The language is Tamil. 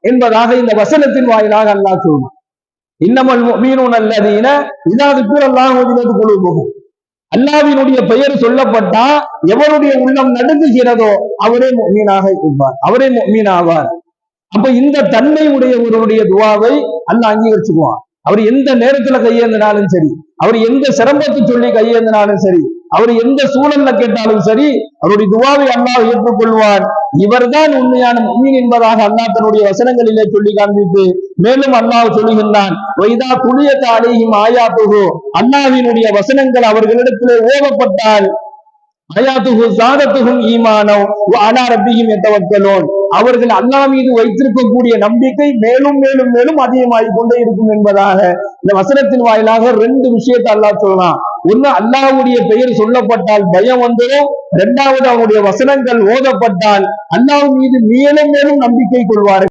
என்பதாக இந்த வசனத்தின் வாயிலாக அல்லாஹ் சொல்றான். இன்னமல் முஃமினூன அல்லதீன இதா ذிக்ரல்லாஹு வஜிலத் குலூபுஹும். அல்லாஹ்வினுடைய பெயர் சொல்லப்பட்டா எவருடைய உள்ளம் நடுங்குகிறதோ அவரே முஃமினாக இருப்பார், அவரே முஃமின் ஆவார். அப்ப இந்த தன்மை உடைய ஒருவருடைய துவாவை அல்லாஹ் அங்கீகரிச்சுக்குவான். அவர் எந்த நேரத்துல கையேந்தினாலும் சரி, அவர் எந்த சிரமத்தை சொல்லி கையேந்தினாலும் சரி, அவர் எந்த சூழல்ல கேட்டாலும் சரி, அவருடைய துவாவை அல்லாஹ் ஏற்றுக்கொள்வார். இவர்தான் உண்மையான முஃமின் என்பதாக அல்லாஹ் தன்னுடைய வசனங்களிலே சொல்லி காண்பித்து மேலும் அல்லாஹ் சொல்லுகின்றான், வைதா துலியத் அலைஹிம் ஆயாத்துஹு, அல்லாஹ்வினுடைய வசனங்கள் அவர்களிடத்திலே ஓதப்பட்டால் ஆயாத்துஹு ஸாதத்துஹும் ஈமானோ வ அலா ரப்பிஹிம் யதவக்கலூன், அவர்கள் அல்லாஹ் மீது வைத்திருக்கக்கூடிய நம்பிக்கை மேலும் மேலும் மேலும் அதிகமாகிக் கொண்டே இருக்கும் என்பதாக இந்த வசனத்தின் வாயிலாக ரெண்டு விஷயத்தை அல்லாஹ் சொல்லலாம். ஒண்ணு, அல்லாஹ்வுடைய பெயர் சொல்லப்பட்டால் பயம் வந்துடும். இரண்டாவது, அவனுடைய வசனங்கள் ஓதப்பட்டால் அல்லாஹ் மீது மேலும் மேலும் நம்பிக்கை கொள்வார்கள்.